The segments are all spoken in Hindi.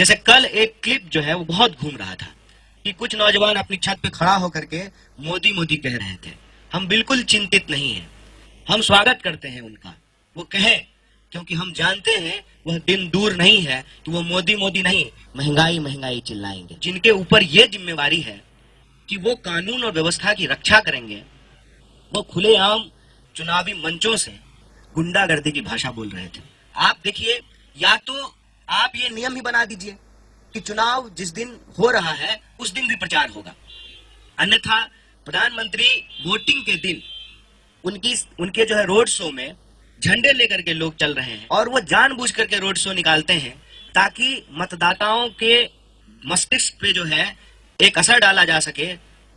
जैसे कल एक क्लिप जो है वो बहुत घूम रहा था कि कुछ नौजवान अपनी छत पे खड़ा होकर के मोदी मोदी कह रहे थे। हम बिल्कुल चिंतित नहीं हैं, हम स्वागत करते हैं उनका, वो कहे, क्योंकि हम जानते हैं वह दिन दूर नहीं है कि वो मोदी मोदी नहीं महंगाई महंगाई चिल्लाएंगे। जिनके ऊपर ये जिम्मेवारी है कि वो कानून और व्यवस्था की रक्षा करेंगे, वो खुलेआम चुनावी मंचों से गुंडागर्दी की भाषा बोल रहे थे। आप देखिए, या तो आप ये नियम ही बना दीजिए कि चुनाव जिस दिन हो रहा है उस दिन भी प्रचार होगा, अन्यथा प्रधानमंत्री वोटिंग के दिन उनके जो है रोड शो में झंडे लेकर के लोग चल रहे हैं और वो जानबूझ करके रोड शो निकालते हैं ताकि मतदाताओं के मस्तिष्क पे जो है एक असर डाला जा सके।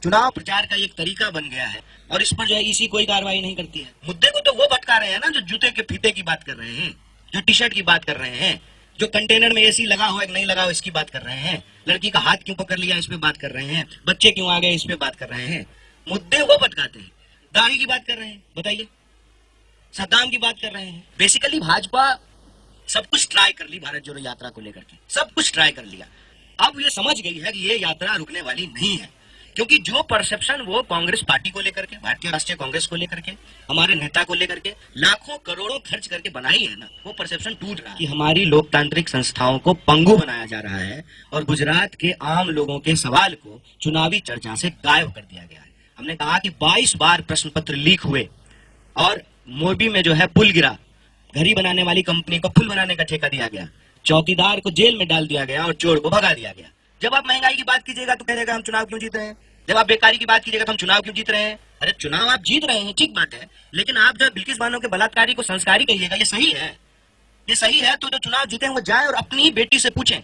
चुनाव प्रचार का एक तरीका बन गया है और इस पर जो है इसी कोई कार्रवाई नहीं करती है। मुद्दे को तो वो भटका रहे हैं ना, जो जूते के फीते की बात कर रहे हैं, जो टी शर्ट की बात कर रहे हैं, जो कंटेनर में एसी लगा हो या नहीं लगा हो इसकी बात कर रहे हैं, लड़की का हाथ क्यों पकड़ लिया इस पे बात कर रहे हैं, बच्चे क्यों आ गए इस पे बात कर रहे हैं। मुद्दे वो भटकाते हैं। दाढ़ी की बात कर रहे हैं, बताइए, सद्दाम की बात कर रहे हैं। बेसिकली भाजपा सब कुछ ट्राई कर ली भारत जोड़ो यात्रा को लेकर के, सब कुछ ट्राई कर लिया। अब ये समझ गई है कि ये यात्रा रुकने वाली नहीं है, क्योंकि जो परसेप्शन वो कांग्रेस पार्टी को लेकर के, भारतीय राष्ट्रीय कांग्रेस को लेकर के, हमारे नेता को लेकर के लाखों करोड़ों खर्च करके बनाई है ना, वो परसेप्शन टूट रहा है कि हमारी लोकतांत्रिक संस्थाओं को पंगु बनाया जा रहा है और गुजरात के आम लोगों के सवाल को चुनावी चर्चा से गायब कर दिया गया है। हमने कहा कि 22 बार प्रश्न पत्र लीक हुए और मोरबी में जो है पुल गिरा, घड़ी बनाने वाली कंपनी को पुल बनाने का ठेका दिया गया, चौकीदार को जेल में डाल दिया गया और चोर को भगा दिया गया। जब आप महंगाई की बात कीजिएगा तो कहेगा हम चुनाव क्यों जीत रहे हैं, जब आप बेकारी की बात कीजिएगा तो हम चुनाव क्यों जीत रहे हैं। अरे चुनाव आप जीत रहे हैं, ठीक बात है, लेकिन आप जो बिल्किस बानो के बलात्कारी को संस्कारी कहिएगा, ये सही है? ये सही है? तो जो चुनाव जीते हैं वो जाए और अपनी ही बेटी से पूछें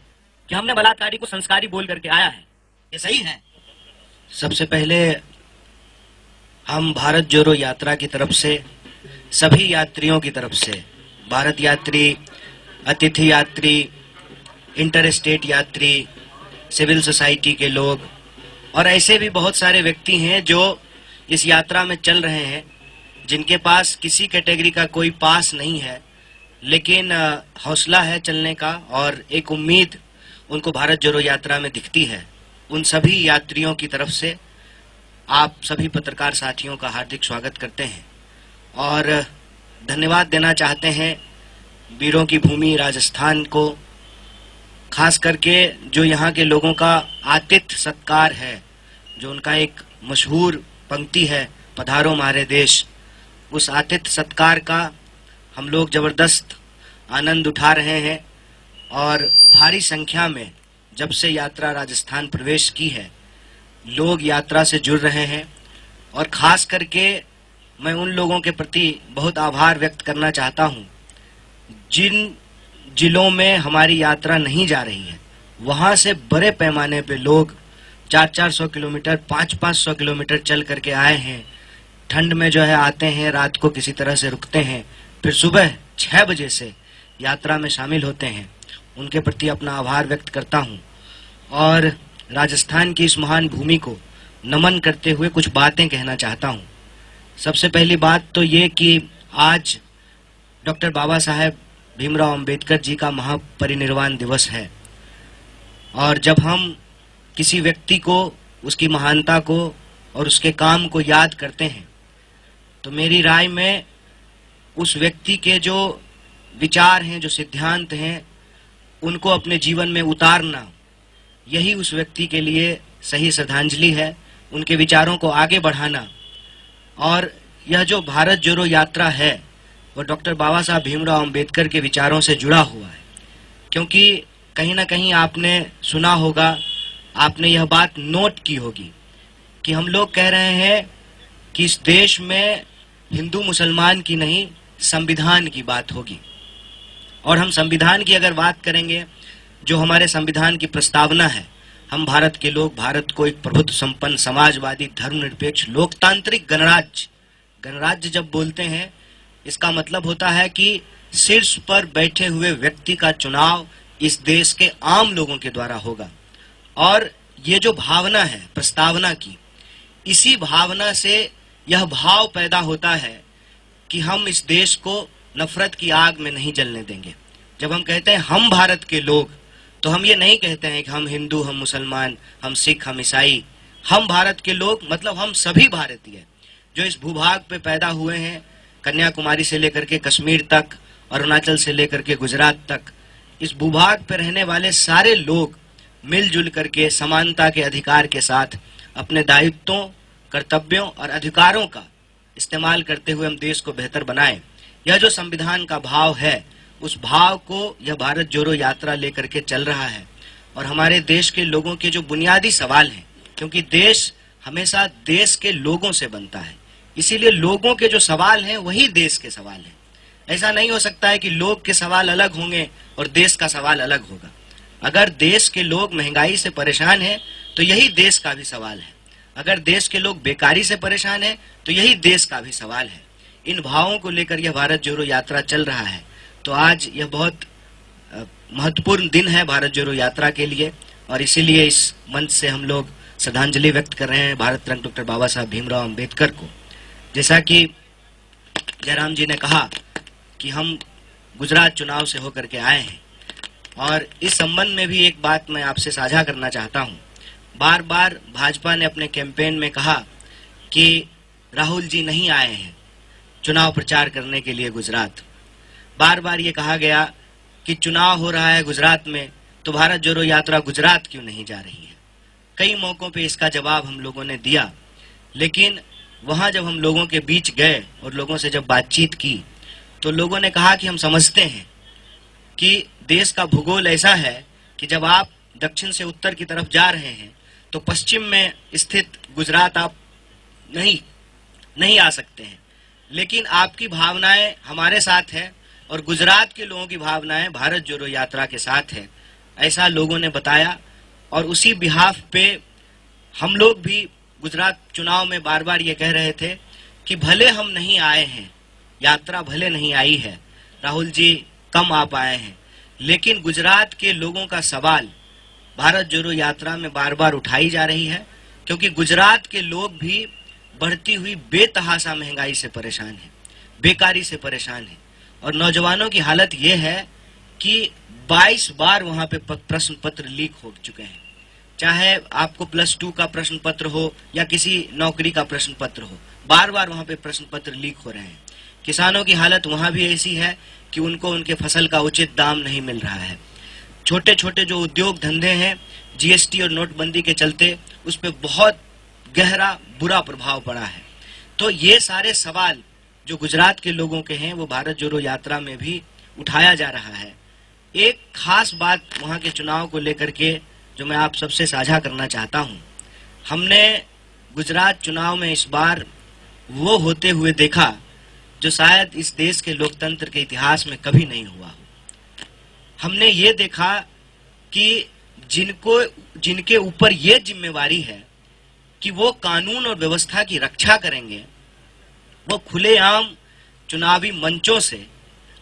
कि हमने बलात्कारी को संस्कारी बोल करके आया है, ये सही है? सबसे पहले हम भारत जोड़ो यात्रा की तरफ से सभी यात्रियों की तरफ से, भारत यात्री, अतिथि यात्री, इंटर स्टेट यात्री, सिविल सोसाइटी के लोग और ऐसे भी बहुत सारे व्यक्ति हैं जो इस यात्रा में चल रहे हैं, जिनके पास किसी कैटेगरी का कोई पास नहीं है, लेकिन हौसला है चलने का और एक उम्मीद उनको भारत जोड़ो यात्रा में दिखती है। उन सभी यात्रियों की तरफ से आप सभी पत्रकार साथियों का हार्दिक स्वागत करते हैं और धन्यवाद देना चाहते हैं वीरों की भूमि राजस्थान को, खास करके जो यहाँ के लोगों का आतिथ्य सत्कार है, जो उनका एक मशहूर पंक्ति है, पधारो हमारे देश, उस आतिथ्य सत्कार का हम लोग जबरदस्त आनंद उठा रहे हैं और भारी संख्या में जब से यात्रा राजस्थान प्रवेश की है लोग यात्रा से जुड़ रहे हैं और खास करके मैं उन लोगों के प्रति बहुत आभार व्यक्त करना चाहता हूं जिन जिलों में हमारी यात्रा नहीं जा रही है, वहां से बड़े पैमाने पे लोग 400-400 किलोमीटर, 500-500 किलोमीटर चल करके आए हैं। ठंड में जो है आते हैं, रात को किसी तरह से रुकते हैं, फिर सुबह 6 बजे से यात्रा में शामिल होते हैं। उनके प्रति अपना आभार व्यक्त करता हूं और राजस्थान की इस महान भूमि को नमन करते हुए कुछ बातें कहना चाहता हूं। सबसे पहली बात तो ये कि आज डॉक्टर बाबा साहेब भीमराव अंबेडकर जी का महापरिनिर्वाण दिवस है और जब हम किसी व्यक्ति को, उसकी महानता को और उसके काम को याद करते हैं तो मेरी राय में उस व्यक्ति के जो विचार हैं, जो सिद्धांत हैं, उनको अपने जीवन में उतारना, यही उस व्यक्ति के लिए सही श्रद्धांजलि है। उनके विचारों को आगे बढ़ाना और यह जो भारत जोड़ो यात्रा है वो डॉक्टर बाबा साहब भीमराव अंबेडकर के विचारों से जुड़ा हुआ है, क्योंकि कहीं ना कहीं आपने सुना होगा, आपने यह बात नोट की होगी कि हम लोग कह रहे हैं कि इस देश में हिंदू मुसलमान की नहीं, संविधान की बात होगी। और हम संविधान की अगर बात करेंगे, जो हमारे संविधान की प्रस्तावना है, हम भारत के लोग भारत को एक प्रभुत्व संपन्न, समाजवादी, धर्मनिरपेक्ष, लोकतांत्रिक गणराज्य जब बोलते हैं, इसका मतलब होता है कि शीर्ष पर बैठे हुए व्यक्ति का चुनाव इस देश के आम लोगों के द्वारा होगा। और ये जो भावना है प्रस्तावना की, इसी भावना से यह भाव पैदा होता है कि हम इस देश को नफरत की आग में नहीं जलने देंगे। जब हम कहते हैं हम भारत के लोग, तो हम ये नहीं कहते हैं कि हम हिंदू, हम मुसलमान, हम सिख, हम ईसाई, हम भारत के लोग, मतलब हम सभी भारतीय जो इस भूभाग पे पैदा हुए हैं, कन्याकुमारी से लेकर के कश्मीर तक, अरुणाचल से लेकर के गुजरात तक, इस भूभाग पे रहने वाले सारे लोग मिलजुल करके समानता के अधिकार के साथ अपने दायित्वों, कर्तव्यों और अधिकारों का इस्तेमाल करते हुए हम देश को बेहतर बनाएं। यह जो संविधान का भाव है, उस भाव को यह भारत जोड़ो यात्रा लेकर के चल रहा है। और हमारे देश के लोगों के जो बुनियादी सवाल हैं, क्योंकि देश हमेशा देश के लोगों से बनता है, इसीलिए लोगों के जो सवाल हैं वही देश के सवाल हैं। ऐसा नहीं हो सकता है कि लोग के सवाल अलग होंगे और देश का सवाल अलग होगा। अगर देश के लोग महंगाई से परेशान हैं तो यही देश का भी सवाल है। अगर देश के लोग बेकारी से परेशान हैं तो यही देश का भी सवाल है। इन भावों को लेकर यह भारत जोड़ो यात्रा चल रहा है। तो आज यह बहुत महत्वपूर्ण दिन है भारत जोड़ो यात्रा के लिए, और इसीलिए इस मंच से हम लोग श्रद्धांजलि व्यक्त कर रहे हैं भारत रत्न डॉक्टर बाबा साहब भीमराव अंबेडकर को। जैसा कि जयराम जी ने कहा कि हम गुजरात चुनाव से होकर के आए हैं, और इस संबंध में भी एक बात मैं आपसे साझा करना चाहता हूं। बार बार भाजपा ने अपने कैंपेन में कहा कि राहुल जी नहीं आए हैं चुनाव प्रचार करने के लिए गुजरात। बार बार ये कहा गया कि चुनाव हो रहा है गुजरात में, तो भारत जोड़ो यात्रा गुजरात क्यों नहीं जा रही है। कई मौकों पे इसका जवाब हम लोगों ने दिया, लेकिन वहां जब हम लोगों के बीच गए और लोगों से जब बातचीत की तो लोगों ने कहा कि हम समझते हैं कि देश का भूगोल ऐसा है कि जब आप दक्षिण से उत्तर की तरफ जा रहे हैं तो पश्चिम में स्थित गुजरात आप नहीं आ सकते हैं, लेकिन आपकी भावनाएं हमारे साथ है और गुजरात के लोगों की भावनाएं भारत जोड़ो यात्रा के साथ है, ऐसा लोगों ने बताया। और उसी बिहाफ पे हम लोग भी गुजरात चुनाव में बार बार ये कह रहे थे कि भले हम नहीं आए हैं, यात्रा भले नहीं आई है, राहुल जी कम आ पाए हैं, लेकिन गुजरात के लोगों का सवाल भारत जोड़ो यात्रा में बार बार उठाई जा रही है, क्योंकि गुजरात के लोग भी बढ़ती हुई बेतहाशा महंगाई से परेशान हैं, बेकारी से परेशान हैं, और नौजवानों की हालत ये है कि 22 बार वहां पे प्रश्न पत्र लीक हो चुके हैं। चाहे आपको +2 का प्रश्न पत्र हो या किसी नौकरी का प्रश्न पत्र हो, बार बार वहां पे प्रश्न पत्र लीक हो रहे हैं। किसानों की हालत वहां भी ऐसी है कि उनको उनके फसल का उचित दाम नहीं मिल रहा है। छोटे छोटे जो उद्योग धंधे हैं, जीएसटी और नोटबंदी के चलते उस पर बहुत गहरा बुरा प्रभाव पड़ा है। तो ये सारे सवाल जो गुजरात के लोगों के हैं वो भारत जोड़ो यात्रा में भी उठाया जा रहा है। एक खास बात वहां के चुनाव को लेकर के जो मैं आप सबसे साझा करना चाहता हूं, हमने गुजरात चुनाव में इस बार वो होते हुए देखा जो शायद इस देश के लोकतंत्र के इतिहास में कभी नहीं हुआ हो। हमने ये देखा कि जिनके ऊपर ये जिम्मेवारी है कि वो कानून और व्यवस्था की रक्षा करेंगे, वो खुलेआम चुनावी मंचों से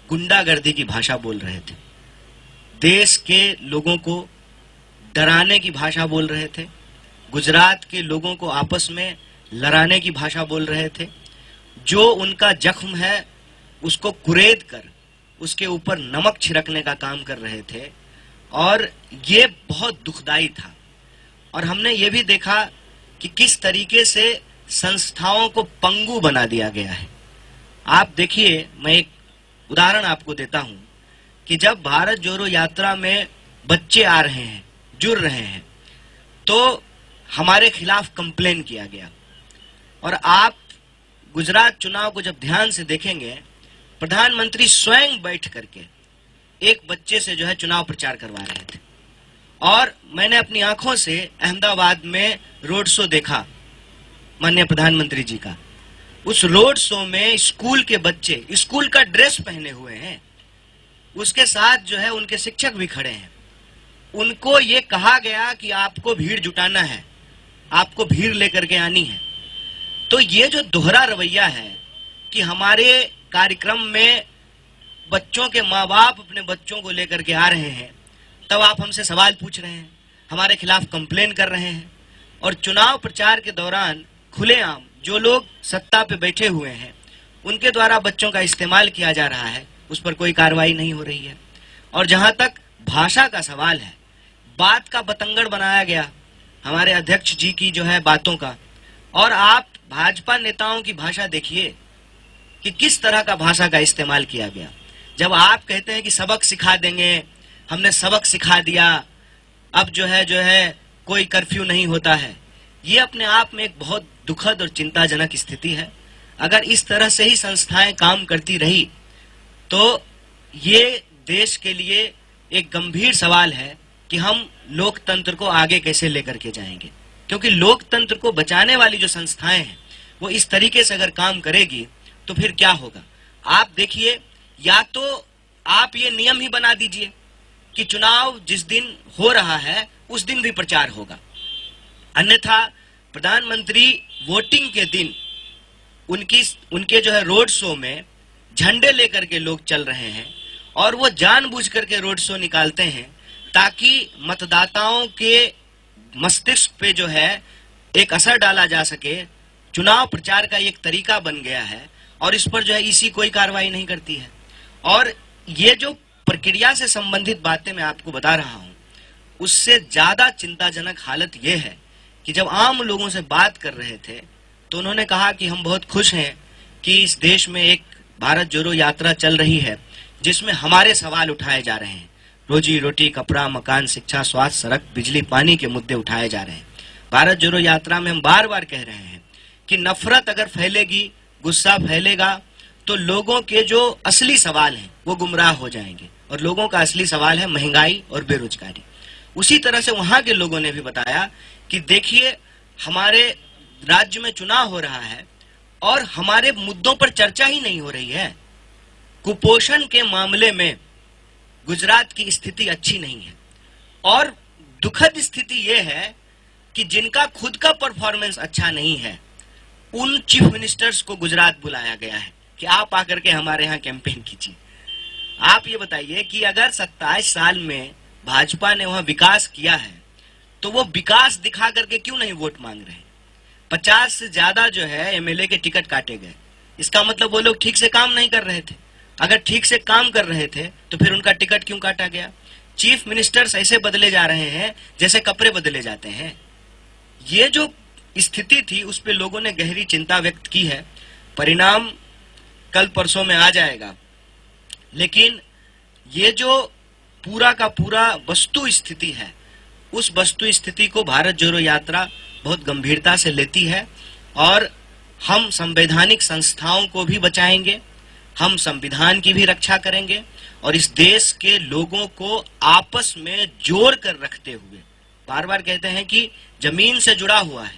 गुंडागर्दी की भाषा बोल रहे थे, देश के लोगों को डराने की भाषा बोल रहे थे, गुजरात के लोगों को आपस में लड़ाने की भाषा बोल रहे थे। जो उनका जख्म है उसको कुरेद कर उसके ऊपर नमक छिड़कने का काम कर रहे थे, और ये बहुत दुखदाई था। और हमने ये भी देखा कि किस तरीके से संस्थाओं को पंगु बना दिया गया है। आप देखिए, मैं एक उदाहरण आपको देता हूं कि जब भारत जोड़ो यात्रा में बच्चे आ रहे हैं, जुड़ रहे हैं, तो हमारे खिलाफ कंप्लेन किया गया। और आप गुजरात चुनाव को जब ध्यान से देखेंगे, प्रधानमंत्री स्वयं बैठ करके एक बच्चे से जो है चुनाव प्रचार करवा रहे थे। और मैंने अपनी आंखों से अहमदाबाद में रोड शो देखा माननीय प्रधानमंत्री जी का। उस रोड शो में स्कूल के बच्चे स्कूल का ड्रेस पहने हुए हैं, उसके साथ जो है उनके शिक्षक भी खड़े हैं। उनको ये कहा गया कि आपको भीड़ जुटाना है, आपको भीड़ लेकर के आनी है। तो ये जो दोहरा रवैया है कि हमारे कार्यक्रम में बच्चों के माँ बाप अपने बच्चों को लेकर के आ रहे हैं, तब आप हमसे सवाल पूछ रहे हैं, हमारे खिलाफ कंप्लेन कर रहे हैं, और चुनाव प्रचार के दौरान खुलेआम जो लोग सत्ता पे बैठे हुए हैं उनके द्वारा बच्चों का इस्तेमाल किया जा रहा है, उस पर कोई कार्रवाई नहीं हो रही है। और जहां तक भाषा का सवाल है, बात का बतंगड़ बनाया गया हमारे अध्यक्ष जी की जो है बातों का। और आप भाजपा नेताओं की भाषा देखिए कि किस तरह का भाषा का इस्तेमाल किया गया। जब आप कहते हैं कि सबक सिखा देंगे, हमने सबक सिखा दिया, अब जो है कोई कर्फ्यू नहीं होता है, ये अपने आप में एक बहुत दुखद और चिंताजनक स्थिति है। अगर इस तरह से ही संस्थाएं काम करती रही तो ये देश के लिए एक गंभीर सवाल है कि हम लोकतंत्र को आगे कैसे लेकर के जाएंगे। क्योंकि लोकतंत्र को बचाने वाली जो संस्थाएं हैं वो इस तरीके से अगर काम करेगी तो फिर क्या होगा। आप देखिए, या तो आप ये नियम ही बना दीजिए कि चुनाव जिस दिन हो रहा है उस दिन भी प्रचार होगा, अन्यथा प्रधानमंत्री वोटिंग के दिन उनके जो है रोड शो में झंडे लेकर के लोग चल रहे हैं और वो जानबूझ करके रोड शो निकालते हैं ताकि मतदाताओं के मस्तिष्क पे जो है एक असर डाला जा सके। चुनाव प्रचार का एक तरीका बन गया है और इस पर जो है इसी कोई कार्रवाई नहीं करती है। और ये जो प्रक्रिया से संबंधित बातें मैं आपको बता रहा हूं, उससे ज्यादा चिंताजनक हालत यह है कि जब आम लोगों से बात कर रहे थे तो उन्होंने कहा कि हम बहुत खुश हैं कि इस देश में एक भारत जोड़ो यात्रा चल रही है जिसमें हमारे सवाल उठाए जा रहे हैं। रोजी रोटी, कपड़ा, मकान, शिक्षा, स्वास्थ्य, सड़क, बिजली, पानी के मुद्दे उठाए जा रहे हैं। भारत जोड़ो यात्रा में हम बार बार कह रहे हैं कि नफरत अगर फैलेगी, गुस्सा फैलेगा तो लोगों के जो असली सवाल हैं वो गुमराह हो जाएंगे और लोगों का असली सवाल है महंगाई और बेरोजगारी। उसी तरह से वहां के लोगों ने भी बताया कि देखिए, हमारे राज्य में चुनाव हो रहा है और हमारे मुद्दों पर चर्चा ही नहीं हो रही है। कुपोषण के मामले में गुजरात की स्थिति अच्छी नहीं है और दुखद स्थिति यह है कि जिनका खुद का परफॉर्मेंस अच्छा नहीं है उन चीफ मिनिस्टर्स को गुजरात बुलाया गया है कि आप आकर के हमारे यहाँ कैंपेन कीजिए। आप ये बताइए कि अगर 27 साल में भाजपा ने वहां विकास किया है तो वो विकास दिखा करके क्यों नहीं वोट मांग रहे हैं। 50 से ज्यादा जो है एमएलए के टिकट काटे गए, इसका मतलब वो लोग ठीक से काम नहीं कर रहे थे। अगर ठीक से काम कर रहे थे तो फिर उनका टिकट क्यों काटा गया। चीफ मिनिस्टर्स ऐसे बदले जा रहे हैं जैसे कपड़े बदले जाते हैं। ये जो स्थिति थी उस पे लोगों ने गहरी चिंता व्यक्त की है। परिणाम कल परसों में आ जाएगा, लेकिन ये जो पूरा का पूरा वस्तु स्थिति है उस वस्तु स्थिति को भारत जोड़ो यात्रा बहुत गंभीरता से लेती है और हम संवैधानिक संस्थाओं को भी बचाएंगे, हम संविधान की भी रक्षा करेंगे और इस देश के लोगों को आपस में जोड़ कर रखते हुए, बार बार कहते हैं कि जमीन से जुड़ा हुआ है,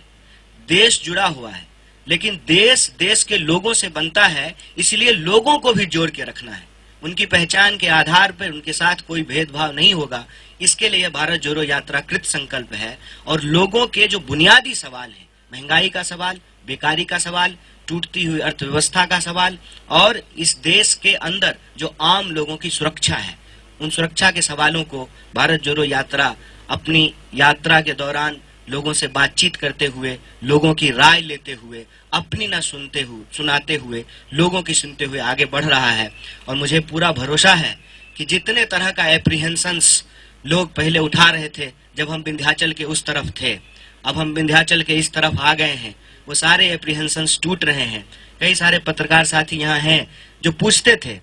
देश जुड़ा हुआ है, लेकिन देश के लोगों से बनता है, इसलिए लोगों को भी जोड़ के रखना है। उनकी पहचान के आधार पर उनके साथ कोई भेदभाव नहीं होगा। इसके लिए भारत जोड़ो यात्रा कृत संकल्प है और लोगों के जो बुनियादी सवाल हैं, महंगाई का सवाल, बेकारी का सवाल, टूटती हुई अर्थव्यवस्था का सवाल और इस देश के अंदर जो आम लोगों की सुरक्षा है, उन सुरक्षा के सवालों को भारत जोड़ो यात्रा अपनी यात्रा के दौरान लोगों से बातचीत करते हुए, लोगों की राय लेते हुए, अपनी ना सुनाते हुए, लोगों की सुनते हुए आगे बढ़ रहा है। और मुझे पूरा भरोसा है कि जितने तरह का एप्रीहेंशंस लोग पहले उठा रहे थे जब हम विंध्याचल के उस तरफ थे, अब हम विंध्याचल के इस तरफ आ गए हैं, वो सारे एप्रीहेंशंस टूट रहे हैं। कई सारे पत्रकार साथी यहाँ हैं जो पूछते थे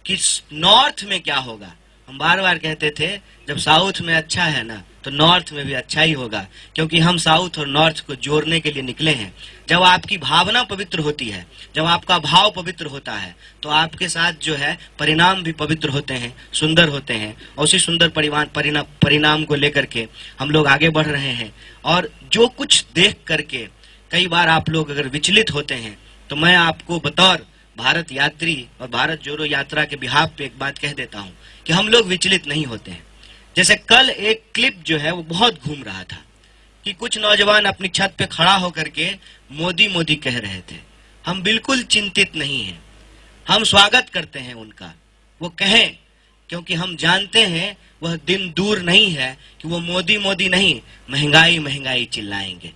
कि नॉर्थ में क्या होगा। हम बार बार कहते थे जब साउथ में अच्छा है ना तो नॉर्थ में भी अच्छा ही होगा, क्योंकि हम साउथ और नॉर्थ को जोड़ने के लिए निकले हैं। जब आपकी भावना पवित्र होती है, जब आपका भाव पवित्र होता है, तो आपके साथ जो है परिणाम भी पवित्र होते हैं, सुंदर होते हैं। और उसी सुंदर परिणाम को लेकर के हम लोग आगे बढ़ रहे हैं। और जो कुछ देख करके कई बार आप लोग अगर विचलित होते हैं तो मैं आपको बतौर भारत यात्री और भारत जोड़ो यात्रा के बिहाफ पे एक बात कह देता हूं कि हम लोग विचलित नहीं होते हैं। जैसे कल एक क्लिप जो है वो बहुत घूम रहा था कि कुछ नौजवान अपनी छत पे खड़ा होकर के मोदी मोदी कह रहे थे। हम बिल्कुल चिंतित नहीं हैं, हम स्वागत करते हैं उनका, वो कहें, क्योंकि हम जानते हैं वह दिन दूर नहीं है कि वो मोदी मोदी नहीं महंगाई महंगाई चिल्लाएंगे।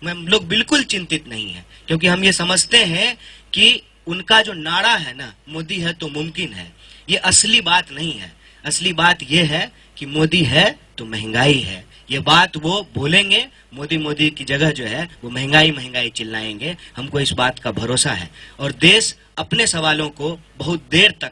हम लोग बिल्कुल चिंतित नहीं है, क्योंकि हम ये समझते हैं कि उनका जो नारा है ना, मोदी है तो मुमकिन है, ये असली बात नहीं है। असली बात ये है कि मोदी है तो महंगाई है। ये बात वो बोलेंगे, मोदी मोदी की जगह जो है वो महंगाई महंगाई चिल्लाएंगे, हमको इस बात का भरोसा है। और देश अपने सवालों को बहुत देर तक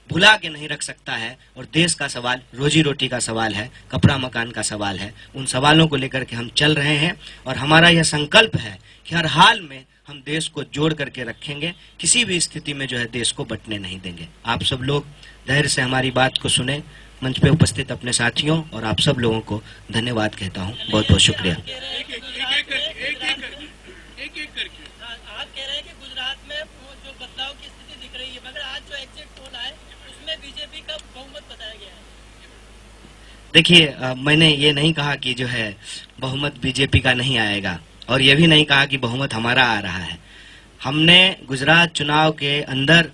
भुला के नहीं रख सकता है, और देश का सवाल रोजी रोटी का सवाल है, कपड़ा मकान का सवाल है। उन सवालों को लेकर के हम चल रहे हैं, और हमारा यह संकल्प है कि हर हाल में हम देश को जोड़ करके रखेंगे, किसी भी स्थिति में जो है देश को बंटने नहीं देंगे। आप सब लोग धैर्य से हमारी बात को सुने। मंच पे उपस्थित अपने साथियों और आप सब लोगों को धन्यवाद कहता हूँ। बहुत बहुत शुक्रिया। आप कह रहे हैं कि गुजरात में जो बदलाव की स्थिति दिख रही है, मगर आज जो एग्जिट पोल है उसमें बीजेपी का बहुमत बताया गया है। देखिए, मैंने ये नहीं कहा कि जो है बहुमत बीजेपी का नहीं आएगा, और ये भी नहीं कहा कि बहुमत हमारा आ रहा है। हमने गुजरात चुनाव के अंदर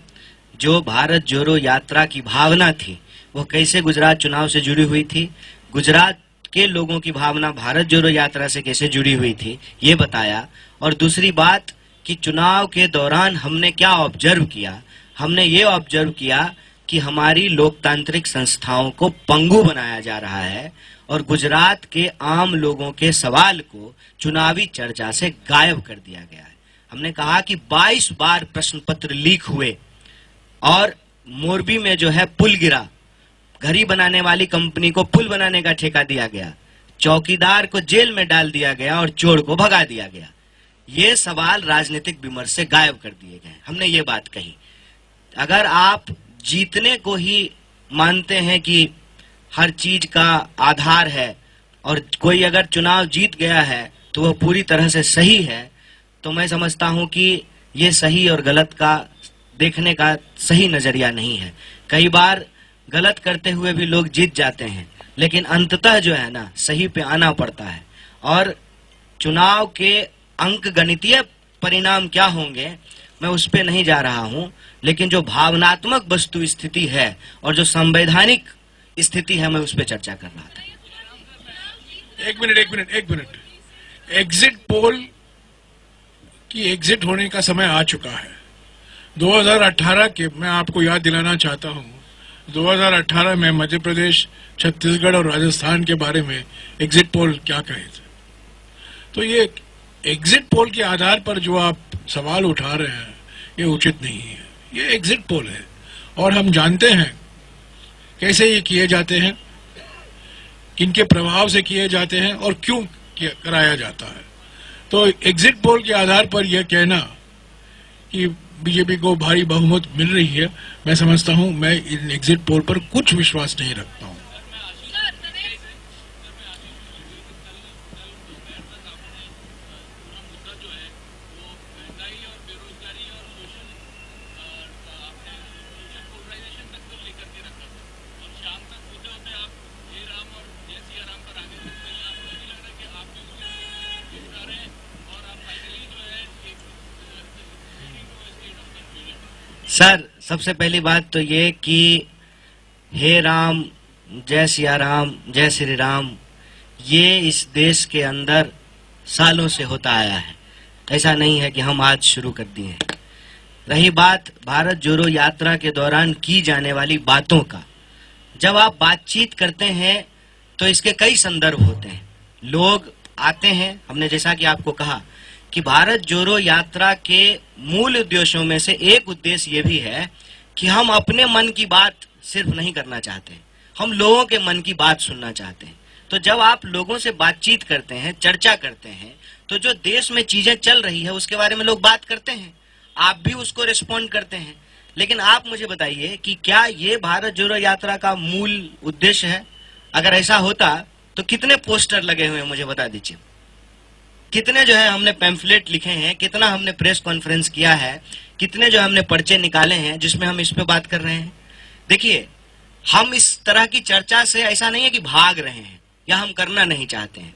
जो भारत जोड़ो यात्रा की भावना थी, वो कैसे गुजरात चुनाव से जुड़ी हुई थी, गुजरात के लोगों की भावना भारत जोड़ो यात्रा से कैसे जुड़ी हुई थी, ये बताया। और दूसरी बात कि चुनाव के दौरान हमने क्या ऑब्जर्व किया, हमने ये ऑब्जर्व किया कि हमारी लोकतांत्रिक संस्थाओं को पंगु बनाया जा रहा है, और गुजरात के आम लोगों के सवाल को चुनावी चर्चा से गायब कर दिया गया है। हमने कहा कि 22 बार प्रश्न पत्र लीक हुए, और मोरबी में जो है पुल गिरा, घड़ी बनाने वाली कंपनी को पुल बनाने का ठेका दिया गया, चौकीदार को जेल में डाल दिया गया और चोर को भगा दिया गया। ये सवाल राजनीतिक विमर्श से गायब कर दिए गए। हमने ये बात कही, अगर आप जीतने को ही मानते हैं कि हर चीज का आधार है, और कोई अगर चुनाव जीत गया है तो वह पूरी तरह से सही है, तो मैं समझता हूं कि ये सही और गलत का देखने का सही नजरिया नहीं है। कई बार गलत करते हुए भी लोग जीत जाते हैं, लेकिन अंततः जो है ना सही पे आना पड़ता है। और चुनाव के अंक गणितीय परिणाम क्या होंगे मैं उस पे नहीं जा रहा हूं, लेकिन जो भावनात्मक वस्तु स्थिति है और जो संवैधानिक स्थिति है मैं उस पे चर्चा कर रहा था। एक मिनट। एग्जिट पोल की एग्जिट होने का समय आ चुका है। 2018 के मैं आपको याद दिलाना चाहता हूं, 2018 में मध्य प्रदेश, छत्तीसगढ़ और राजस्थान के बारे में एग्जिट पोल क्या कहे थे। तो ये एग्जिट पोल के आधार पर जो आप सवाल उठा रहे हैं ये उचित नहीं है। ये एग्जिट पोल है, और हम जानते हैं कैसे ये किए जाते हैं, किनके प्रभाव से किए जाते हैं और क्यों कराया जाता है। तो एग्जिट पोल के आधार पर यह कहना कि बीजेपी को भारी बहुमत मिल रही है, मैं समझता हूं, मैं इन एग्जिट पोल पर कुछ विश्वास नहीं रखता हूं। सर, सबसे पहली बात तो ये कि हे राम, जय सिया राम, जय श्री राम, ये इस देश के अंदर सालों से होता आया है। ऐसा नहीं है कि हम आज शुरू कर दिए हैं। रही बात भारत जोड़ो यात्रा के दौरान की जाने वाली बातों का, जब आप बातचीत करते हैं तो इसके कई संदर्भ होते हैं। लोग आते हैं, हमने जैसा कि आपको कहा कि भारत जोड़ो यात्रा के मूल उद्देश्यों में से एक उद्देश्य ये भी है कि हम अपने मन की बात सिर्फ नहीं करना चाहते, हम लोगों के मन की बात सुनना चाहते हैं। तो जब आप लोगों से बातचीत करते हैं, चर्चा करते हैं, तो जो देश में चीजें चल रही है उसके बारे में लोग बात करते हैं, आप भी उसको रिस्पॉन्ड करते हैं। लेकिन आप मुझे बताइए कि क्या ये भारत जोड़ो यात्रा का मूल उद्देश्य है? अगर ऐसा होता तो कितने पोस्टर लगे हुए हैं मुझे बता दीजिए, कितने जो है हमने पैम्फलेट लिखे हैं, कितना हमने प्रेस कॉन्फ्रेंस किया है, कितने जो हमने पर्चे निकाले हैं जिसमें हम इस पे बात कर रहे हैं। देखिए, हम इस तरह की चर्चा से ऐसा नहीं है कि भाग रहे हैं या हम करना नहीं चाहते हैं।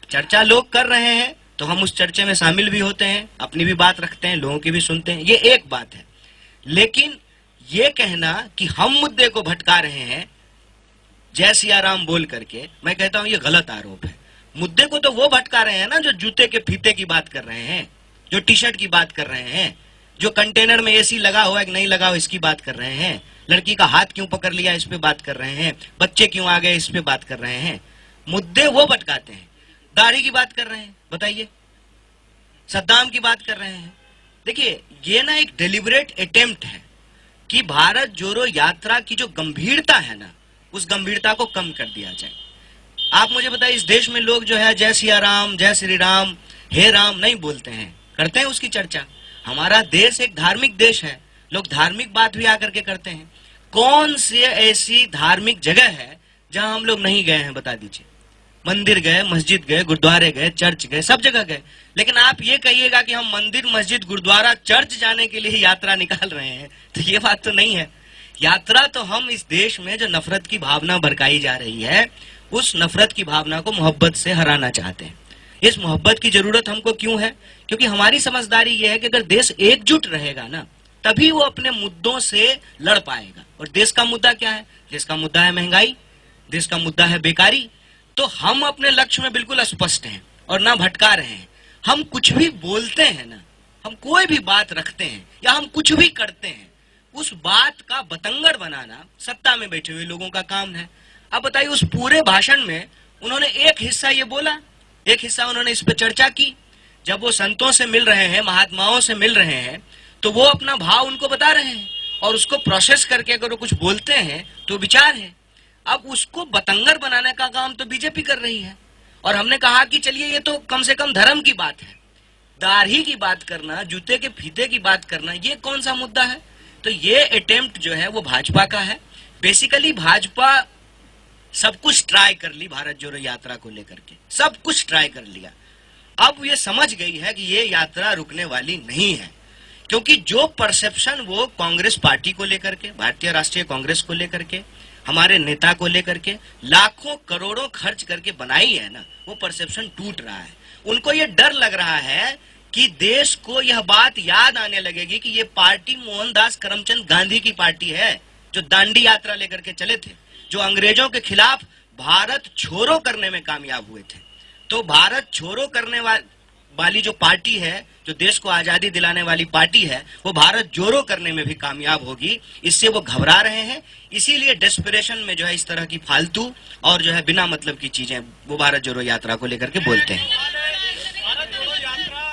चर्चा लोग कर रहे हैं तो हम उस चर्चे में शामिल भी होते हैं, अपनी भी बात रखते हैं, लोगों की भी सुनते हैं, ये एक बात है। लेकिन ये कहना कि हम मुद्दे को भटका रहे हैं जय सिया राम बोल करके, मैं कहता हूं ये गलत आरोप है। मुद्दे को तो वो भटका रहे हैं ना जो जूते के फीते की बात कर रहे हैं, जो टी शर्ट की बात कर रहे हैं, जो कंटेनर में एसी लगा हुआ है कि नहीं लगा हुआ इसकी बात कर रहे हैं, लड़की का हाथ क्यों पकड़ लिया इस पे बात कर रहे हैं, बच्चे क्यों आ गए इस पे बात कर रहे हैं। मुद्दे वो भटकाते हैं। दाढ़ी की बात कर रहे हैं, बताइए, सद्दाम की बात कर रहे हैं। देखिए, ये ना एक डेलिबरेट अटेम्प्ट है कि भारत जोड़ो यात्रा की जो गंभीरता है ना, उस गंभीरता को कम कर दिया जाए। आप मुझे बताइए, इस देश में लोग जो है जय सिया राम, जय श्री राम, हे राम नहीं बोलते हैं, करते हैं उसकी चर्चा। हमारा देश एक धार्मिक देश है, लोग धार्मिक बात भी आकर के करते हैं। कौन सी ऐसी धार्मिक जगह है जहां हम लोग नहीं गए हैं, बता दीजिए। मंदिर गए, मस्जिद गए, गुरुद्वारे गए, चर्च गए, सब जगह गए, लेकिन आप ये कहिएगा कि हम मंदिर, मस्जिद, गुरुद्वारा, चर्च जाने के लिए यात्रा निकाल रहे हैं, तो ये बात तो नहीं है। यात्रा तो हम इस देश में जो नफरत की भावना बरकाई जा रही है, उस नफरत की भावना को मोहब्बत से हराना चाहते हैं। इस मोहब्बत की जरूरत हमको क्यों है? क्योंकि हमारी समझदारी यह है कि अगर देश एकजुट रहेगा ना, तभी वो अपने मुद्दों से लड़ पाएगा। और देश का मुद्दा क्या है? देश का मुद्दा है महंगाई, देश का मुद्दा है बेकारी। तो हम अपने लक्ष्य में बिल्कुल स्पष्ट हैं और ना भटका रहे हैं। हम कुछ भी बोलते हैं ना, हम कोई भी बात रखते हैं या हम कुछ भी करते हैं, उस बात का बतंगड़ बनाना सत्ता में बैठे हुए लोगों का काम है। अब बताइए, उस पूरे भाषण में उन्होंने एक हिस्सा ये बोला, एक हिस्सा उन्होंने इस पर चर्चा की। जब वो संतों से मिल रहे हैं, महात्माओं से मिल रहे हैं, तो वो अपना भाव उनको बता रहे हैं और उसको प्रोसेस करके अगर वो कुछ बोलते हैं तो विचार है। अब उसको बतंगड़ बनाने का काम तो बीजेपी कर रही है। और हमने कहा कि चलिए, ये तो कम से कम धर्म की बात है, दाढ़ी की बात करना, जूते के फीते की बात करना, ये कौन सा मुद्दा है? तो ये अटेम्प्ट जो है वो भाजपा का है। बेसिकली भाजपा सब कुछ ट्राई कर ली भारत जोड़ो यात्रा को लेकर के, सब कुछ ट्राई कर लिया। अब ये समझ गई है कि ये यात्रा रुकने वाली नहीं है, क्योंकि जो परसेप्शन वो कांग्रेस पार्टी को लेकर के, भारतीय राष्ट्रीय कांग्रेस को लेकर के, हमारे नेता को लेकर के लाखों करोड़ों खर्च करके बनाई है ना, वो परसेप्शन टूट रहा है। उनको ये डर लग रहा है कि देश को यह बात याद आने लगेगी कि ये पार्टी मोहनदास करमचंद गांधी की पार्टी है, जो दांडी यात्रा लेकर के चले थे, जो अंग्रेजों के खिलाफ भारत छोड़ो करने में कामयाब हुए थे। तो भारत छोड़ो करने वाली जो पार्टी है, जो देश को आजादी दिलाने वाली पार्टी है, वो भारत जोड़ो करने में भी कामयाब होगी। इससे वो घबरा रहे हैं, इसीलिए डेस्परेशन में जो है इस तरह की फालतू और जो है बिना मतलब की चीजें वो भारत जोड़ो यात्रा को लेकर के बोलते हैं। भारत जोड़ो यात्रा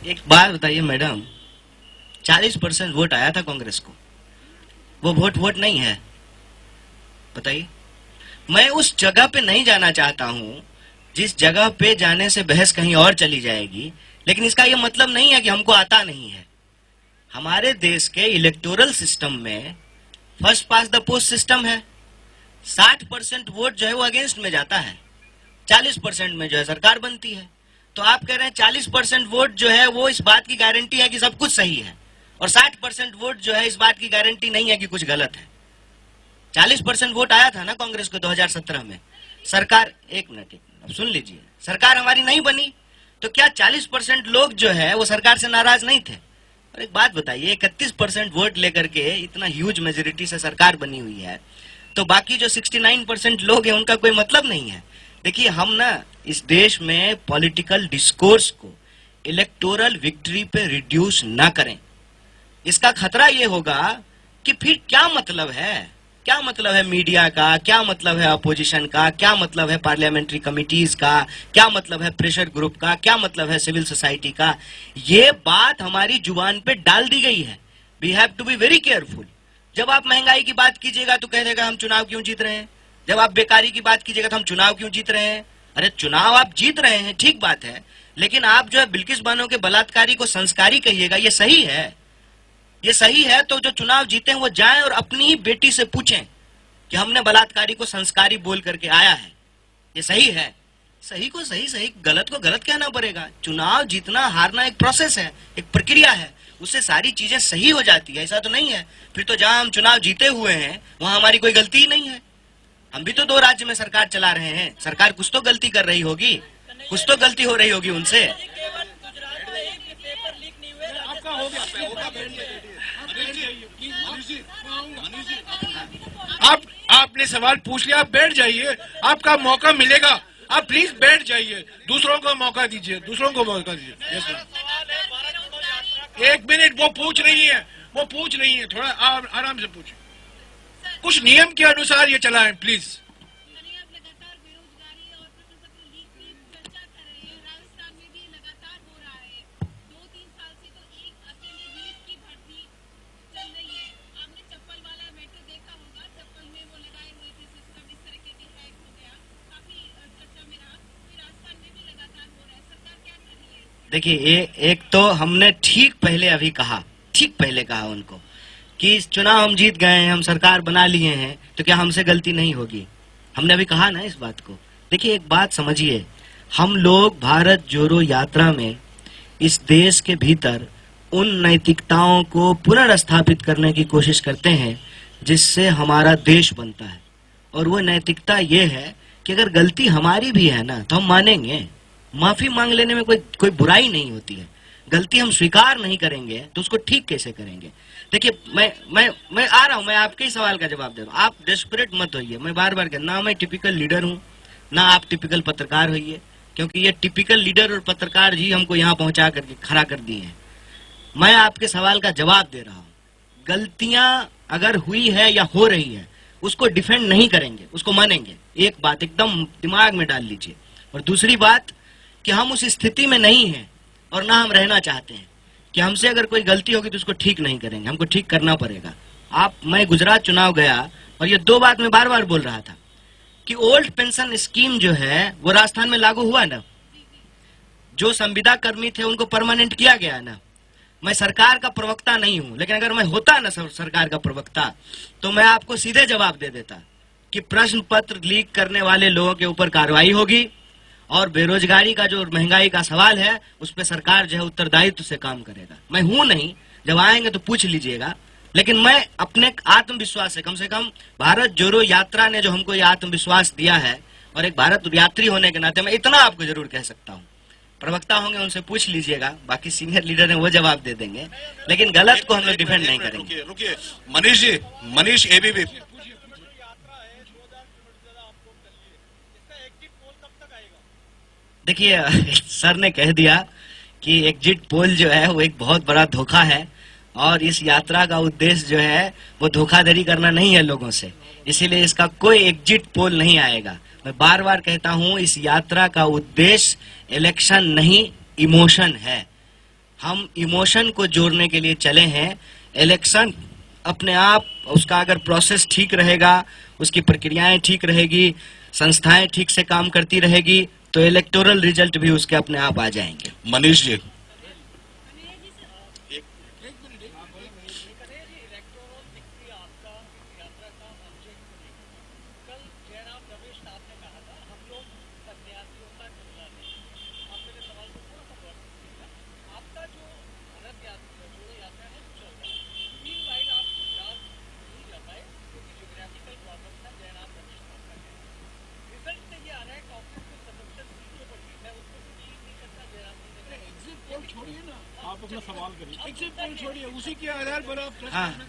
एक बात बताइए मैडम, 40% वोट आया था कांग्रेस को, वो वोट नहीं है, बताइए। मैं उस जगह पे नहीं जाना चाहता हूं जिस जगह पे जाने से बहस कहीं और चली जाएगी, लेकिन इसका यह मतलब नहीं है कि हमको आता नहीं है। हमारे देश के इलेक्टोरल सिस्टम में first pass the post system है। 60% वोट जो है वो अगेंस्ट में जाता है, 40% में जो है सरकार बनती है। तो आप कह रहे हैं 40% वोट जो है वो इस बात की गारंटी है कि सब कुछ सही है, और 60% वोट जो है इस बात की गारंटी नहीं है कि कुछ गलत है। 40% वोट आया था ना कांग्रेस को 2017 में। सरकार, एक मिनट अब सुन लीजिए, सरकार हमारी नहीं बनी, तो क्या 40% लोग जो है वो सरकार से नाराज नहीं थे? और एक बात बताइए, 31% वोट लेकर के इतना ह्यूज मेजोरिटी से सरकार बनी हुई है, तो बाकी जो 69% लोग हैं उनका कोई मतलब नहीं है। देखिए, हम ना इस देश में पॉलिटिकल डिस्कोर्स को इलेक्टोरल विक्ट्री पे रिड्यूस ना करें। इसका खतरा ये होगा कि फिर क्या मतलब है मीडिया का, क्या मतलब है अपोजिशन का, क्या मतलब है पार्लियामेंट्री कमिटीज का, क्या मतलब है प्रेशर ग्रुप का, क्या मतलब है सिविल सोसाइटी का। ये बात हमारी जुबान पे डाल दी गई है। We have to be very careful. जब आप महंगाई की बात कीजिएगा तो कह देगा हम चुनाव क्यों जीत रहे हैं, जब आप बेकारी की बात कीजिएगा तो हम चुनाव क्यों जीत रहे हैं। अरे चुनाव आप जीत रहे हैं, ठीक बात है, लेकिन आप जो है बिल्किस बानो के बलात्कारी को संस्कारी कहिएगा, ये सही है? ये सही है तो जो चुनाव जीते हैं वो जाएं और अपनी ही बेटी से पूछें कि हमने बलात्कारी को संस्कारी बोल करके आया है, ये सही है? सही को सही, सही गलत को गलत कहना पड़ेगा। चुनाव जीतना हारना एक प्रोसेस है, एक प्रक्रिया है, उससे सारी चीजें सही हो जाती है। ऐसा तो नहीं है फिर तो जहां हम चुनाव जीते हुए हैं वहां हमारी कोई गलती ही नहीं है। हम भी तो 2 राज्य में सरकार चला रहे हैं, सरकार कुछ तो गलती कर रही होगी, कुछ तो गलती हो रही होगी उनसे। केवल गुजरात में ही आपने सवाल पूछ लिया, आप बैठ जाइए, आपका मौका मिलेगा, आप प्लीज बैठ जाइए, दूसरों को मौका दीजिए, दूसरों को मौका दीजिए। यस मैम, एक मिनट, वो पूछ रही है, थोड़ा आराम से पूछिए, कुछ नियम के अनुसार ये चलाएं प्लीज। देखिए, एक तो हमने ठीक पहले कहा उनको कि इस चुनाव हम जीत गए हैं, हम सरकार बना लिए हैं, तो क्या हमसे गलती नहीं होगी? हमने अभी कहा ना इस बात को। देखिए, एक बात समझिए, हम लोग भारत जोड़ो यात्रा में इस देश के भीतर उन नैतिकताओं को पुनर्स्थापित करने की कोशिश करते हैं जिससे हमारा देश बनता है। और वो नैतिकता ये है कि अगर गलती हमारी भी है ना, तो हम मानेंगे, माफी मांग लेने में कोई बुराई नहीं होती है। गलती हम स्वीकार नहीं करेंगे तो उसको ठीक कैसे करेंगे? देखिए, मैं आ रहा हूं, मैं आपके ही सवाल का जवाब दे रहा हूं, आप डेस्परेट मत होइए। मैं बार बार ना मैं टिपिकल लीडर हूं, ना आप टिपिकल पत्रकार होइए, क्योंकि ये टिपिकल लीडर और पत्रकार जी हमको यहाँ पहुंचा करके खड़ा कर दिए हैं। मैं आपके सवाल का जवाब दे रहा हूँ। गलतियां अगर हुई है या हो रही है, उसको डिफेंड नहीं करेंगे, उसको मानेंगे। एक बात एकदम दिमाग में डाल लीजिए। और दूसरी बात कि हम उस स्थिति में नहीं हैं और ना हम रहना चाहते हैं कि हमसे अगर कोई गलती होगी तो उसको ठीक नहीं करेंगे, हमको ठीक करना पड़ेगा। मैं गुजरात चुनाव गया और ये दो बात मैं बार बार बोल रहा था कि ओल्ड पेंशन स्कीम जो है वो राजस्थान में लागू हुआ ना, जो संविदा कर्मी थे उनको परमानेंट किया गया ना। मैं सरकार का प्रवक्ता नहीं हूं, लेकिन अगर मैं होता ना सरकार का प्रवक्ता तो मैं आपको सीधे जवाब दे देता कि प्रश्न पत्र लीक करने वाले लोगों के ऊपर कार्रवाई होगी और बेरोजगारी का जो महंगाई का सवाल है उस पर सरकार जो है उत्तरदायित्व से काम करेगा। मैं हूं नहीं, जब आएंगे तो पूछ लीजिएगा, लेकिन मैं अपने आत्मविश्वास से कम भारत जोड़ो यात्रा ने जो हमको ये आत्मविश्वास दिया है, और एक भारत यात्री होने के नाते मैं इतना आपको जरूर कह सकता हूँ, प्रवक्ता होंगे उनसे पूछ लीजिएगा, बाकी सीनियर लीडर है वो जवाब दे देंगे, लेकिन गलत को हम लोग डिफेंड नहीं करेंगे। रुकिए मनीष जी, मनीष एबीपी। देखिए, सर ने कह दिया कि एग्जिट पोल जो है वो एक बहुत बड़ा धोखा है और इस यात्रा का उद्देश्य जो है वो धोखाधड़ी करना नहीं है लोगों से, इसीलिए इसका कोई एग्जिट पोल नहीं आएगा। मैं बार बार कहता हूं, इस यात्रा का उद्देश्य इलेक्शन नहीं, इमोशन है। हम इमोशन को जोड़ने के लिए चले हैं। इलेक्शन अपने आप, उसका अगर प्रोसेस ठीक रहेगा, उसकी प्रक्रियाएं ठीक रहेगी, संस्थाएं ठीक से काम करती रहेगी, तो इलेक्टोरल रिजल्ट भी उसके अपने आप आ जाएंगे। मनीष जी, आप अपना सवाल करिए, एग्जिट पोल छोड़िए, उसी के आधार पर आप हाँ। भारत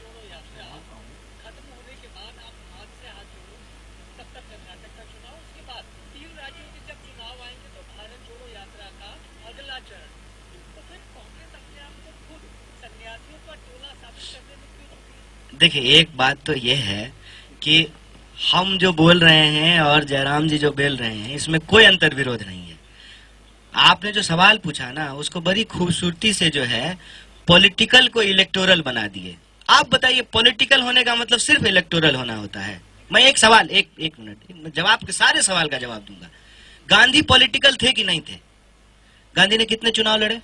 जोड़ो यात्रा खत्म होने के बाद आप हाथ से हाथ जोड़ो, तब तक कर्नाटक का चुनाव, उसके बाद 3 राज्यों के जब चुनाव आएंगे तो भारत जोड़ो यात्रा का अगला चरण। तो फिर कांग्रेस अपने आप को खुद सन्यासियों का टोला साबित करने में क्यों रुकी? देखिए, एक बात तो ये है कि हम जो बोल रहे हैं और जयराम जी जो बोल रहे हैं, इसमें कोई अंतर विरोध नहीं है। आपने जो सवाल पूछा ना, उसको बड़ी खूबसूरती से जो है पॉलिटिकल को इलेक्टोरल बना दिए। आप बताइए, पॉलिटिकल होने का मतलब सिर्फ इलेक्टोरल होना होता है? मैं एक सवाल, एक मिनट जवाब के सारे सवाल का जवाब दूंगा। गांधी पॉलिटिकल थे कि नहीं थे? गांधी ने कितने चुनाव लड़े?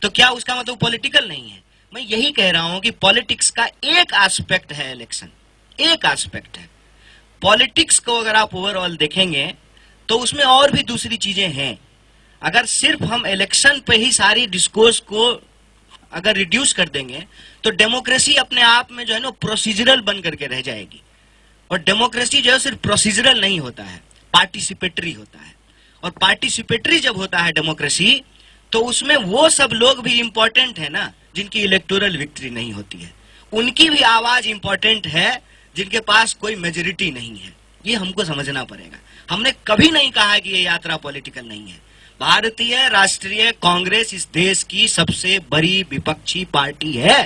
तो क्या उसका मतलब पॉलिटिकल नहीं है? मैं यही कह रहा हूं कि पॉलिटिक्स का एक एस्पेक्ट है इलेक्शन, एक एस्पेक्ट है। पॉलिटिक्स को अगर आप ओवरऑल देखेंगे तो उसमें और भी दूसरी चीजें हैं। अगर सिर्फ हम इलेक्शन पे ही सारी डिस्कोर्स को अगर रिड्यूस कर देंगे तो डेमोक्रेसी अपने आप में जो है ना प्रोसीजरल बन करके रह जाएगी। और डेमोक्रेसी जो है सिर्फ प्रोसीजरल नहीं होता है, पार्टिसिपेटरी होता है। और पार्टिसिपेटरी जब होता है डेमोक्रेसी, तो उसमें वो सब लोग भी इंपॉर्टेंट है ना जिनकी इलेक्टोरल विक्ट्री नहीं होती है, उनकी भी आवाज इंपॉर्टेंट है जिनके पास कोई मेजोरिटी नहीं है। ये हमको समझना पड़ेगा। हमने कभी नहीं कहा कि ये यात्रा पॉलिटिकल नहीं है। भारतीय राष्ट्रीय कांग्रेस इस देश की सबसे बड़ी विपक्षी पार्टी है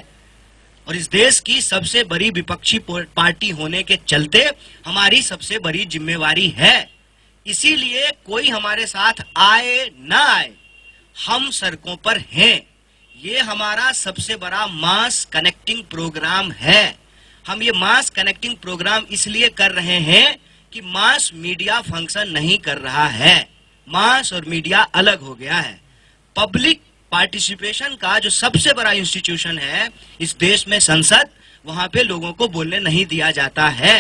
और इस देश की सबसे बड़ी विपक्षी पार्टी होने के चलते हमारी सबसे बड़ी जिम्मेवारी है। इसीलिए कोई हमारे साथ आए ना आए, हम सड़कों पर हैं। ये हमारा सबसे बड़ा मास कनेक्टिंग प्रोग्राम है। हम ये मास कनेक्टिंग प्रोग्राम इसलिए कर रहे हैं कि मास मीडिया फंक्शन नहीं कर रहा है। मास और मीडिया अलग हो गया है। पब्लिक पार्टिसिपेशन का जो सबसे बड़ा इंस्टीट्यूशन है इस देश में संसद, वहां पे लोगों को बोलने नहीं दिया जाता है।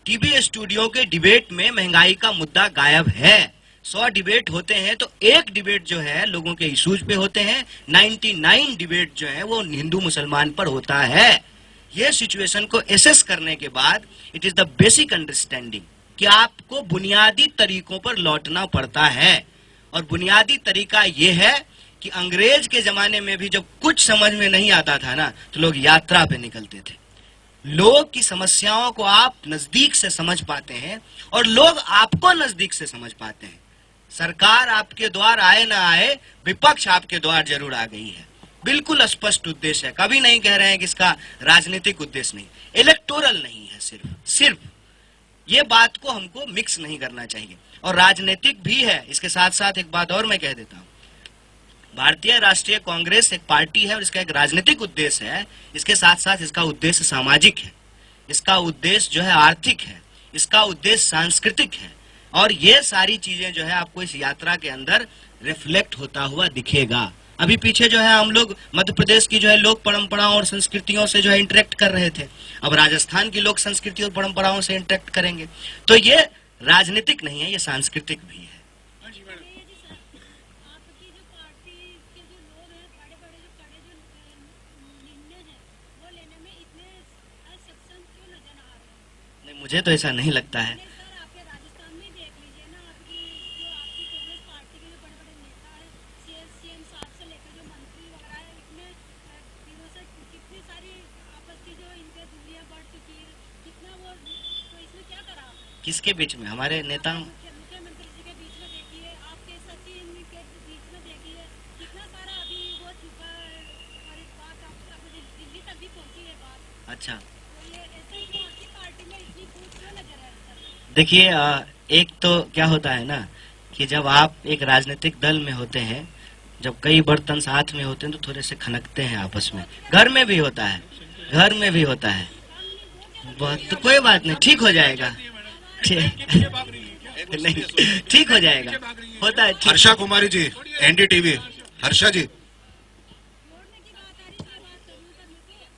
टीवी स्टूडियो के डिबेट में महंगाई का मुद्दा गायब है। 100 डिबेट होते हैं तो एक डिबेट जो है लोगों के इश्यूज पे होते हैं, 99 डिबेट जो है वो हिंदू मुसलमान पर होता है। ये सिचुएशन को एसेस करने के बाद it is the basic understanding कि आपको बुनियादी तरीकों पर लौटना पड़ता है। और बुनियादी तरीका ये है कि अंग्रेज के जमाने में भी जब कुछ समझ में नहीं आता था ना तो लोग यात्रा पे निकलते थे। लोग की समस्याओं को आप नजदीक से समझ पाते हैं और लोग आपको नजदीक से समझ पाते हैं। सरकार आपके द्वार आए ना आए, विपक्ष आपके द्वार जरूर आ गई है। बिल्कुल स्पष्ट उद्देश्य है। कभी नहीं कह रहे हैं कि इसका राजनीतिक उद्देश्य नहीं, इलेक्टोरल नहीं है। सिर्फ ये बात को हमको मिक्स नहीं करना चाहिए। और राजनीतिक भी है। इसके साथ साथ एक बात और मैं कह देता हूं, भारतीय राष्ट्रीय कांग्रेस एक पार्टी है और इसका एक राजनीतिक उद्देश्य है। इसके साथ साथ इसका उद्देश्य सामाजिक है, इसका उद्देश्य जो है आर्थिक है, इसका उद्देश्य सांस्कृतिक है। और ये सारी चीजें जो है आपको इस यात्रा के अंदर रिफ्लेक्ट होता हुआ दिखेगा। अभी पीछे जो है हम लोग मध्य प्रदेश की जो है लोक परंपराओं और संस्कृतियों से जो है इंटरेक्ट कर रहे थे। अब राजस्थान की लोक संस्कृति और परंपराओं से इंटरेक्ट करेंगे। तो ये राजनीतिक नहीं है, ये सांस्कृतिक भी है। आपकी जो पार्टी के जो लोग हैं, बड़े बड़े जो कड़े जो निर्णय हैं वो लेने में इतने असक्षम क्यों नजर आ रहे हैं? नहीं, मुझे तो ऐसा नहीं लगता है। नहीं सर, आपके राजस्थान में देख लीजिए ना, आपकी कांग्रेस पार्टी के जो बड़े बड़े नेता हैं, सीएम साहब से लेकर जो मंत्री वगैरह है, इतने दिनों से कितनी सारी आपस की जो इनके दूरियां बढ़ चुकी है, कितना वो, तो इसमें क्या करा आपने? किसके बीच में? हमारे नेता। मुख्यमंत्री जी के बीच में देखिए, आपके सचिव के बीच में देखिए, कितना सारा अभी वो चुका है। और इस बात अब दिल्ली तक भी पहुंची है बात। अच्छा, तो ये ऐसे ही आपकी पार्टी में इतनी फूट क्यों नजर है सर? देखिए एक तो क्या होता है ना कि जब आप एक राजनीतिक दल में होते हैं, जब कई बर्तन साथ में होते हैं तो थोड़े से खनकते हैं आपस में। घर में भी होता है, घर में भी होता है। तो कोई बात नहीं, ठीक हो जाएगा। नहीं, ठीक हो जाएगा, होता है। ठीक। हर्षा कुमारी जी, एनडीटीवी। हर्षा जी, जोड़ने की बात आ रही है, बात जरूर करनी चाहिए।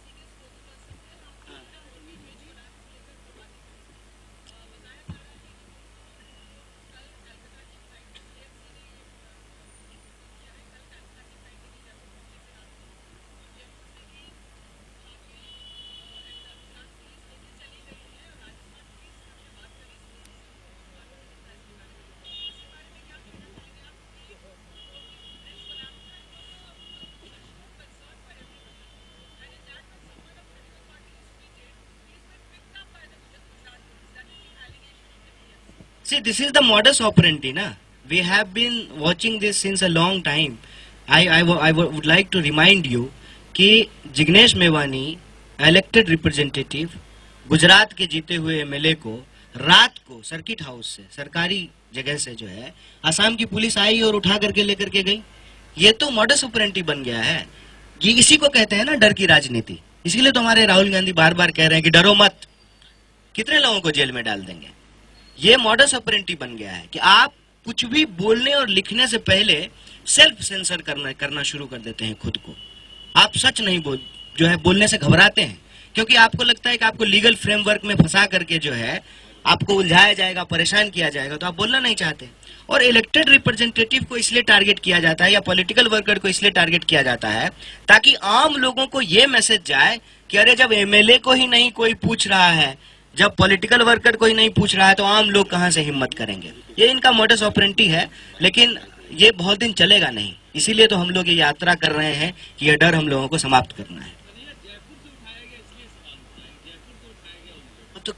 See, this is the modus operandi, na? We have been watching this since a long time. I would like to remind you कि जिग्नेश मेवानी इलेक्टेड रिप्रेजेंटेटिव गुजरात के जीते हुए एमएलए को रात को सर्किट हाउस से, सरकारी जगह से जो है असम की पुलिस आई और उठा करके लेकर के गई। ये तो मॉडस ऑपरेंडी बन गया है। ये इसी को कहते हैं ना डर की राजनीति। इसीलिए तो हमारे राहुल गांधी बार बार कह रहे हैं कि डरो मत। कितने लोगों को जेल में डाल देंगे। ये मॉडस ऑपरेंडी बन गया है कि आप कुछ भी बोलने और लिखने से पहले सेल्फ सेंसर करना शुरू कर देते हैं खुद को। आप सच नहीं जो है बोलने से घबराते हैं, क्योंकि आपको लगता है कि आपको लीगल फ्रेमवर्क में फंसा करके जो है आपको उलझाया जाएगा, परेशान किया जाएगा, तो आप बोलना नहीं चाहते। और इलेक्टेड रिप्रेजेंटेटिव को इसलिए टारगेट किया जाता है या पॉलिटिकल वर्कर को इसलिए टारगेट किया जाता है ताकि आम लोगों को ये मैसेज जाए कि अरे जब एमएलए को ही नहीं कोई पूछ रहा है, जब पॉलिटिकल वर्कर को ही नहीं पूछ रहा है, तो आम लोग कहां से हिम्मत करेंगे। ये इनका मॉडस ऑपरेंडी है, लेकिन ये बहुत दिन चलेगा नहीं। इसीलिए तो हम लोग ये यात्रा कर रहे हैं कि ये डर हम लोगों को समाप्त करना है। तो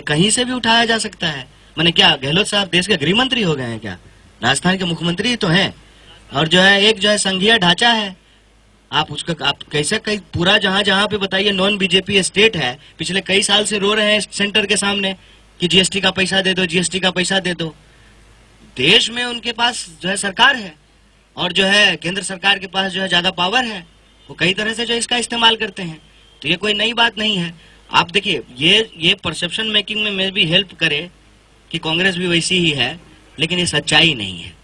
कहीं से भी उठाया जा सकता है। मैंने क्या गहलोत साहब देश के गृह मंत्री हो गए हैं क्या? राजस्थान के मुख्यमंत्री तो हैं। और जो है एक जो है संघीय ढांचा है, आप कैसे कई पूरा जहां पे बताइए नॉन बीजेपी स्टेट है, पिछले कई साल से रो रहे हैं सेंटर के सामने कि जीएसटी का पैसा दे दो, जीएसटी का पैसा दे दो। देश में उनके पास जो है सरकार है और जो है केंद्र सरकार के पास जो है ज्यादा पावर है, वो कई तरह से जो इसका इस्तेमाल करते हैं। तो ये कोई नई बात नहीं है। आप देखिए ये परसेप्शन मेकिंग में भी हेल्प करे कि कांग्रेस भी वैसी ही है, लेकिन ये सच्चाई नहीं है।